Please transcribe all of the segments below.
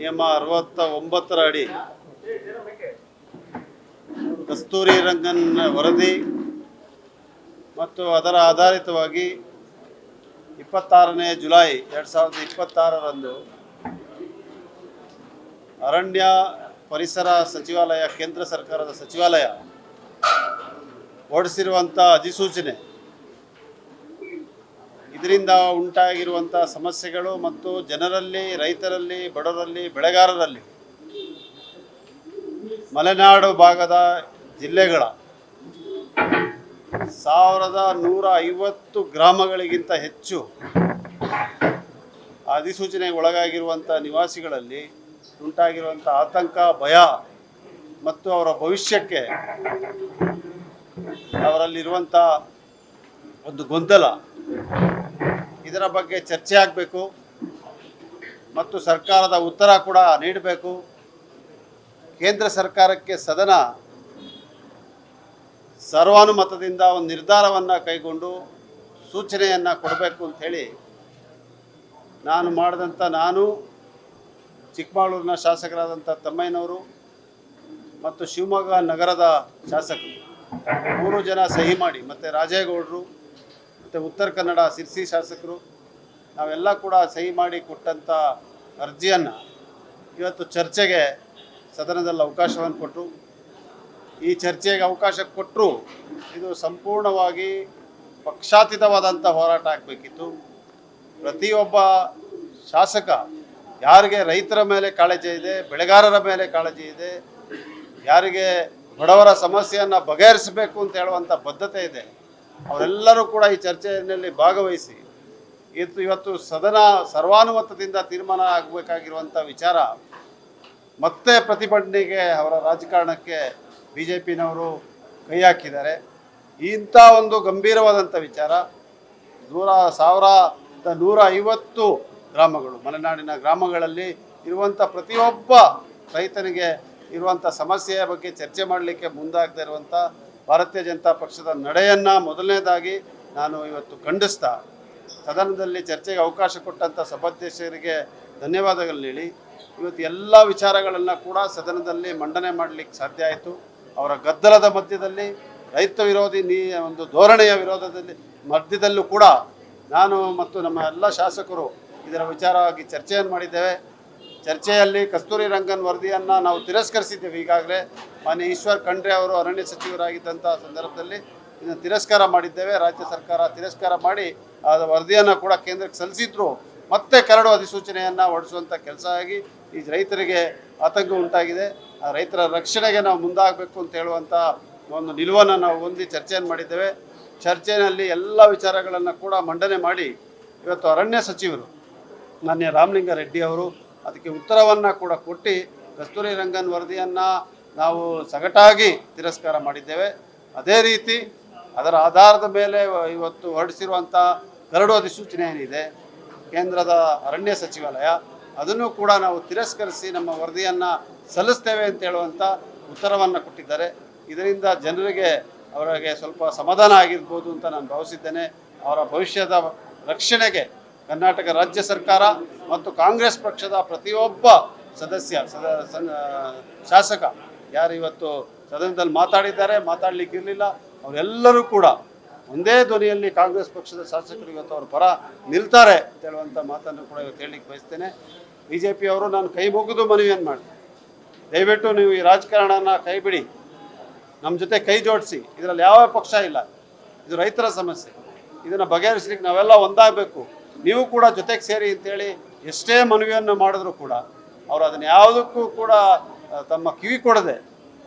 ನಿಯಮ 69 ಅಡಿ ಕಸ್ತೂರಿ ರಂಗನ್ ವರದಿ ಮತ್ತು ಅದರ ಆಧಾರಿತವಾಗಿ 26ನೇ ಜುಲೈ 2026ರಂದು ಅರಣ್ಯ ಪರಿಸರ ಸಚಿವಾಲಯ, ಕೇಂದ್ರ ಸರ್ಕಾರದ ಸಚಿವಾಲಯ ಹೊರಡಿಸಿರುವಂಥ ಅಧಿಸೂಚನೆ, ಇದರಿಂದ ಉಂಟಾಗಿರುವಂಥ ಸಮಸ್ಯೆಗಳು ಮತ್ತು ಜನರಲ್ಲಿ, ರೈತರಲ್ಲಿ, ಬಡವರಲ್ಲಿ, ಬೆಳೆಗಾರರಲ್ಲಿ, ಮಲೆನಾಡು ಭಾಗದ ಜಿಲ್ಲೆಗಳ 1150 ಗ್ರಾಮಗಳಿಗಿಂತ ಹೆಚ್ಚು ಅಧಿಸೂಚನೆಗೆ ಒಳಗಾಗಿರುವಂಥ ನಿವಾಸಿಗಳಲ್ಲಿ ಉಂಟಾಗಿರುವಂಥ ಆತಂಕ, ಭಯ ಮತ್ತು ಅವರ ಭವಿಷ್ಯಕ್ಕೆ ಅವರಲ್ಲಿರುವಂಥ ಒಂದು ಗೊಂದಲ, ಇದರ ಬಗ್ಗೆ ಚರ್ಚೆ ಆಗಬೇಕು ಮತ್ತು ಸರ್ಕಾರದ ಉತ್ತರ ಕೂಡ ನೀಡಬೇಕು. ಕೇಂದ್ರ ಸರ್ಕಾರಕ್ಕೆ ಸದನ ಸರ್ವಾನುಮತದಿಂದ ಒಂದು ನಿರ್ಧಾರವನ್ನು ಕೈಗೊಂಡು ಸೂಚನೆಯನ್ನು ಕೊಡಬೇಕು ಅಂಥೇಳಿ ನಾನು ಚಿಕ್ಕಮಗಳೂರಿನ ಶಾಸಕರಾದಂಥ ತಮ್ಮಯ್ಯನವರು ಮತ್ತು ಶಿವಮೊಗ್ಗ ನಗರದ ಶಾಸಕರು 3 ಜನ ಸಹಿ ಮಾಡಿ, ಮತ್ತು ರಾಜೇಗೌಡರು ಮತ್ತು ಉತ್ತರ ಕನ್ನಡ ಸಿರ್ಸಿ ಶಾಸಕರು ನಾವೆಲ್ಲ ಕೂಡ ಸಹಿ ಮಾಡಿ ಕೊಟ್ಟಂಥ ಅರ್ಜಿಯನ್ನು ಇವತ್ತು ಚರ್ಚೆಗೆ ಸದನದಲ್ಲಿ ಅವಕಾಶವನ್ನು ಕೊಟ್ಟರು. ಈ ಚರ್ಚೆಗೆ ಅವಕಾಶ ಕೊಟ್ಟರು ಇದು ಸಂಪೂರ್ಣವಾಗಿ ಪಕ್ಷಾತೀತವಾದಂಥ ಹೋರಾಟ ಆಗಬೇಕಿತ್ತು. ಪ್ರತಿಯೊಬ್ಬ ಶಾಸಕ ಯಾರಿಗೆ ರೈತರ ಮೇಲೆ ಕಾಳಜಿ ಇದೆ, ಬೆಳೆಗಾರರ ಮೇಲೆ ಕಾಳಜಿ ಇದೆ, ಯಾರಿಗೆ ಬಡವರ ಸಮಸ್ಯೆಯನ್ನು ಬಗೆಹರಿಸಬೇಕು ಅಂತ ಹೇಳುವಂಥ ಬದ್ಧತೆ ಇದೆ, ಅವರೆಲ್ಲರೂ ಕೂಡ ಈ ಚರ್ಚೆಯಲ್ಲಿ ಭಾಗವಹಿಸಿ ಇವತ್ತು ಸದನ ಸರ್ವಾನುಮತದಿಂದ ತೀರ್ಮಾನ ಆಗಬೇಕಾಗಿರುವಂಥ ವಿಚಾರ ಮತ್ತೆ ಪ್ರತಿಭಟನೆಗೆ, ಅವರ ರಾಜಕಾರಣಕ್ಕೆ BJPನವರು ಕೈ ಹಾಕಿದ್ದಾರೆ. ಇಂಥ ಒಂದು ಗಂಭೀರವಾದಂಥ ವಿಚಾರ 1150 ಗ್ರಾಮಗಳು, ಮಲೆನಾಡಿನ ಗ್ರಾಮಗಳಲ್ಲಿ ಇರುವಂಥ ಪ್ರತಿಯೊಬ್ಬ ರೈತನಿಗೆ ಇರುವಂಥ ಸಮಸ್ಯೆಯ ಬಗ್ಗೆ ಚರ್ಚೆ ಮಾಡಲಿಕ್ಕೆ ಮುಂದಾಗದೇ ಇರುವಂಥ ಭಾರತೀಯ ಜನತಾ ಪಕ್ಷದ ನಡೆಯನ್ನು ಮೊದಲನೇದಾಗಿ ನಾನು ಇವತ್ತು ಖಂಡಿಸ್ತಾ, ಸದನದಲ್ಲಿ ಚರ್ಚೆಗೆ ಅವಕಾಶ ಕೊಟ್ಟಂಥ ಸಭಾಧ್ಯಕ್ಷರಿಗೆ ಧನ್ಯವಾದಗಳು ಹೇಳಿ, ಇವತ್ತು ಎಲ್ಲ ವಿಚಾರಗಳನ್ನು ಕೂಡ ಸದನದಲ್ಲಿ ಮಂಡನೆ ಮಾಡಲಿಕ್ಕೆ ಸಾಧ್ಯ ಆಯಿತು. ಅವರ ಗದ್ದಲದ ಮಧ್ಯದಲ್ಲಿ, ರೈತ ವಿರೋಧಿ ಒಂದು ಧೋರಣೆಯ ವಿರೋಧದಲ್ಲಿ ಮಧ್ಯದಲ್ಲೂ ಕೂಡ ನಾನು ಮತ್ತು ನಮ್ಮ ಎಲ್ಲ ಶಾಸಕರು ಇದರ ವಿಚಾರವಾಗಿ ಚರ್ಚೆಯನ್ನು ಮಾಡಿದ್ದೇವೆ. ಚರ್ಚೆಯಲ್ಲಿ ಕಸ್ತೂರಿ ರಂಗನ್ ವರದಿಯನ್ನು ನಾವು ತಿರಸ್ಕರಿಸಿದ್ದೇವೆ. ಈಗಾಗಲೇ ಮಾನ್ಯ ಈಶ್ವರ್ ಖಂಡ್ರೆ ಅವರು ಅರಣ್ಯ ಸಚಿವರಾಗಿದ್ದಂಥ ಸಂದರ್ಭದಲ್ಲಿ ಇದನ್ನು ತಿರಸ್ಕಾರ ಮಾಡಿದ್ದೇವೆ. ರಾಜ್ಯ ಸರ್ಕಾರ ತಿರಸ್ಕಾರ ಮಾಡಿ ಆ ವರದಿಯನ್ನು ಕೂಡ ಕೇಂದ್ರಕ್ಕೆ ಸಲ್ಲಿಸಿದ್ರು. ಮತ್ತೆ ಕರಡು ಅಧಿಸೂಚನೆಯನ್ನು ಹೊರಡಿಸುವಂಥ ಕೆಲಸ ಆಗಿ ಈ ರೈತರಿಗೆ ಆತಂಕ ಉಂಟಾಗಿದೆ. ಆ ರೈತರ ರಕ್ಷಣೆಗೆ ನಾವು ಮುಂದಾಗಬೇಕು ಅಂತ ಹೇಳುವಂಥ ಒಂದು ನಿಲುವನ್ನು ನಾವು ಹೊಂದಿ ಚರ್ಚೆಯನ್ನು ಮಾಡಿದ್ದೇವೆ. ಚರ್ಚೆಯಲ್ಲಿ ಎಲ್ಲ ವಿಚಾರಗಳನ್ನು ಕೂಡ ಮಂಡನೆ ಮಾಡಿ ಇವತ್ತು ಅರಣ್ಯ ಸಚಿವರು ಮಾನ್ಯ ರಾಮಲಿಂಗಾರೆಡ್ಡಿ ಅವರು ಅದಕ್ಕೆ ಉತ್ತರವನ್ನು ಕೂಡ ಕೊಟ್ಟು ಕಸ್ತೂರಿ ರಂಗನ್ ವರದಿಯನ್ನು ನಾವು ಸಗಟಾಗಿ ತಿರಸ್ಕಾರ ಮಾಡಿದ್ದೇವೆ. ಅದೇ ರೀತಿ ಅದರ ಆಧಾರದ ಮೇಲೆ ಇವತ್ತು ಹೊರಡಿಸಿರುವಂಥ ಕರಡು ಅಧಿಸೂಚನೆ ಏನಿದೆ ಕೇಂದ್ರದ ಅರಣ್ಯ ಸಚಿವಾಲಯ, ಅದನ್ನು ಕೂಡ ನಾವು ತಿರಸ್ಕರಿಸಿ ನಮ್ಮ ವರದಿಯನ್ನು ಸಲ್ಲಿಸ್ತೇವೆ ಅಂತ ಹೇಳುವಂಥ ಉತ್ತರವನ್ನು ಕೊಟ್ಟಿದ್ದಾರೆ. ಇದರಿಂದ ಜನರಿಗೆ ಅವರಿಗೆ ಸ್ವಲ್ಪ ಸಮಾಧಾನ ಆಗಿರ್ಬೋದು ಅಂತ ನಾನು ಭಾವಿಸಿದ್ದೇನೆ. ಅವರ ಭವಿಷ್ಯದ ರಕ್ಷಣೆಗೆ ಕರ್ನಾಟಕ ರಾಜ್ಯ ಸರ್ಕಾರ ಮತ್ತು ಕಾಂಗ್ರೆಸ್ ಪಕ್ಷದ ಪ್ರತಿಯೊಬ್ಬ ಶಾಸಕ ಯಾರು ಇವತ್ತು ಸದನದಲ್ಲಿ ಮಾತಾಡಲಿಕ್ಕಿರಲಿಲ್ಲ, ಅವರೆಲ್ಲರೂ ಕೂಡ ಒಂದೇ ಧ್ವನಿಯಲ್ಲಿ ಕಾಂಗ್ರೆಸ್ ಪಕ್ಷದ ಶಾಸಕರು ಇವತ್ತು ಅವ್ರ ಪರ ನಿಲ್ತಾರೆ ಅಂತ ಹೇಳುವಂಥ ಮಾತನ್ನು ಕೂಡ ಇವತ್ತು ಹೇಳಲಿಕ್ಕೆ ಬಯಸ್ತೇನೆ. BJPಯವರು ನಾನು ಕೈ ಮುಗಿದು ಮನವಿಯನ್ನು ಮಾಡ್ತೀನಿ, ದಯವಿಟ್ಟು ನೀವು ಈ ರಾಜಕಾರಣನ ಕೈ ಬಿಡಿ, ನಮ್ಮ ಜೊತೆ ಕೈ ಜೋಡಿಸಿ. ಇದರಲ್ಲಿ ಯಾವ ಪಕ್ಷ ಇಲ್ಲ, ಇದು ರೈತರ ಸಮಸ್ಯೆ, ಇದನ್ನು ಬಗೆಹರಿಸಲಿಕ್ಕೆ ನಾವೆಲ್ಲ ಒಂದಾಗಬೇಕು, ನೀವು ಕೂಡ ಜೊತೆಗೆ ಸೇರಿ ಅಂತೇಳಿ ಎಷ್ಟೇ ಮನವಿಯನ್ನು ಮಾಡಿದ್ರು ಕೂಡ ಅವರು ಅದನ್ನು ಯಾವುದಕ್ಕೂ ಕೂಡ ತಮ್ಮ ಕಿವಿ ಕೊಡದೆ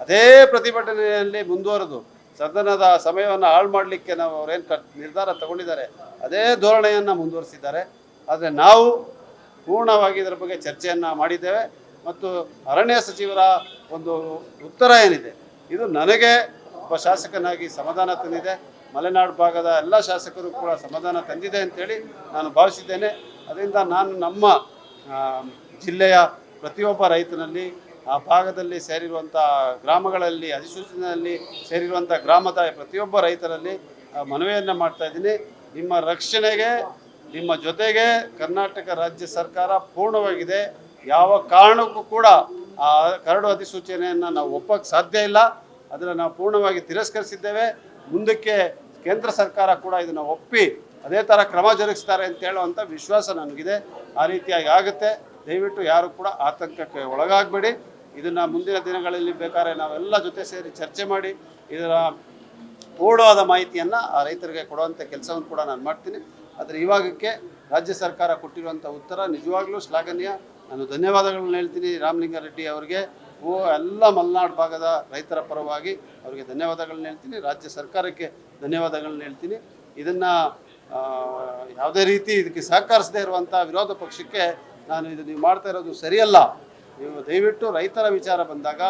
ಅದೇ ಪ್ರತಿಭಟನೆಯಲ್ಲಿ ಮುಂದುವರೆದು ಸದನದ ಸಮಯವನ್ನು ಹಾಳು ಮಾಡಲಿಕ್ಕೆ ಅವರೇನು ನಿರ್ಧಾರ ತಗೊಂಡಿದ್ದಾರೆ ಅದೇ ಧೋರಣೆಯನ್ನು ಮುಂದುವರಿಸಿದ್ದಾರೆ. ಆದರೆ ನಾವು ಪೂರ್ಣವಾಗಿ ಇದರ ಬಗ್ಗೆ ಚರ್ಚೆಯನ್ನು ಮಾಡಿದ್ದೇವೆ ಮತ್ತು ಅರಣ್ಯ ಸಚಿವರ ಒಂದು ಉತ್ತರ ಏನಿದೆ ಇದು ನನಗೆ ಒಬ್ಬ ಶಾಸಕನಾಗಿ ಸಮಾಧಾನ ತಂದಿದೆ, ಮಲೆನಾಡು ಭಾಗದ ಎಲ್ಲ ಶಾಸಕರು ಕೂಡ ಸಮಾಧಾನ ತಂದಿದೆ ಅಂತೇಳಿ ನಾನು ಭಾವಿಸಿದ್ದೇನೆ. ಅದರಿಂದ ನಾನು ನಮ್ಮ ಜಿಲ್ಲೆಯ ಪ್ರತಿಯೊಬ್ಬ ರೈತನಲ್ಲಿ, ಆ ಭಾಗದಲ್ಲಿ ಸೇರಿರುವಂಥ ಗ್ರಾಮಗಳಲ್ಲಿ, ಅಧಿಸೂಚನೆಯಲ್ಲಿ ಸೇರಿರುವಂಥ ಗ್ರಾಮದ ಪ್ರತಿಯೊಬ್ಬ ರೈತರಲ್ಲಿ ಮನವಿಯನ್ನು ಮಾಡ್ತಾಯಿದ್ದೀನಿ. ನಿಮ್ಮ ರಕ್ಷಣೆಗೆ ನಿಮ್ಮ ಜೊತೆಗೆ ಕರ್ನಾಟಕ ರಾಜ್ಯ ಸರ್ಕಾರ ಪೂರ್ಣವಾಗಿದೆ. ಯಾವ ಕಾರಣಕ್ಕೂ ಕೂಡ ಆ ಕರಡು ಅಧಿಸೂಚನೆಯನ್ನು ನಾವು ಒಪ್ಪಕ್ಕೆ ಸಾಧ್ಯ ಇಲ್ಲ. ಅದನ್ನು ನಾವು ಪೂರ್ಣವಾಗಿ ತಿರಸ್ಕರಿಸಿದ್ದೇವೆ. ಮುಂದಕ್ಕೆ ಕೇಂದ್ರ ಸರ್ಕಾರ ಕೂಡ ಇದನ್ನು ಒಪ್ಪಿ ಅದೇ ಥರ ಕ್ರಮ ಜರುಗಿಸ್ತಾರೆ ಅಂತ ಹೇಳುವಂಥ ವಿಶ್ವಾಸ ನನಗಿದೆ. ಆ ರೀತಿಯಾಗಿ ಆಗುತ್ತೆ. ದಯವಿಟ್ಟು ಯಾರು ಕೂಡ ಆತಂಕಕ್ಕೆ ಒಳಗಾಗಬೇಡಿ. ಇದನ್ನು ಮುಂದಿನ ದಿನಗಳಲ್ಲಿ ಬೇಕಾದ್ರೆ ನಾವೆಲ್ಲ ಜೊತೆ ಸೇರಿ ಚರ್ಚೆ ಮಾಡಿ ಇದರ ಪೂರ್ಣವಾದ ಮಾಹಿತಿಯನ್ನು ಆ ರೈತರಿಗೆ ಕೊಡುವಂಥ ಕೆಲಸವನ್ನು ಕೂಡ ನಾನು ಮಾಡ್ತೀನಿ. ಆದರೆ ಇವಾಗಕ್ಕೆ ರಾಜ್ಯ ಸರ್ಕಾರ ಕೊಟ್ಟಿರುವಂಥ ಉತ್ತರ ನಿಜವಾಗ್ಲೂ ಶ್ಲಾಘನೀಯ. ನಾನು ಧನ್ಯವಾದಗಳನ್ನ ಹೇಳ್ತೀನಿ ರಾಮಲಿಂಗಾರೆಡ್ಡಿ ಅವರಿಗೆ, ಎಲ್ಲ ಮಲೆನಾಡು ಭಾಗದ ರೈತರ ಪರವಾಗಿ ಅವರಿಗೆ ಧನ್ಯವಾದಗಳನ್ನ ಹೇಳ್ತೀನಿ. ರಾಜ್ಯ ಸರ್ಕಾರಕ್ಕೆ ಧನ್ಯವಾದಗಳನ್ನ ಹೇಳ್ತೀನಿ. ಇದನ್ನು ಯಾವುದೇ ರೀತಿ ಇದಕ್ಕೆ ಸಹಕರಿಸದೇ ಇರುವಂಥ ವಿರೋಧ ಪಕ್ಷಕ್ಕೆ ನಾನು ನೀವು ಮಾಡ್ತಾ ಇರೋದು ಸರಿಯಲ್ಲ. ನೀವು ದಯವಿಟ್ಟು ರೈತರ ವಿಚಾರ ಬಂದಾಗ,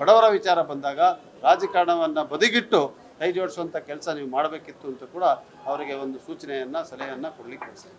ಬಡವರ ವಿಚಾರ ಬಂದಾಗ ರಾಜಕಾರಣವನ್ನು ಬದಿಗಿಟ್ಟು ಕೈ ಜೋಡಿಸುವಂಥ ಕೆಲಸ ನೀವು ಮಾಡಬೇಕಿತ್ತು ಅಂತ ಕೂಡ ಅವರಿಗೆ ಒಂದು ಸೂಚನೆಯನ್ನು, ಸಲಹೆಯನ್ನು ಕೊಡಲಿಕ್ಕೆ ಬಯಸ್ತೇನೆ.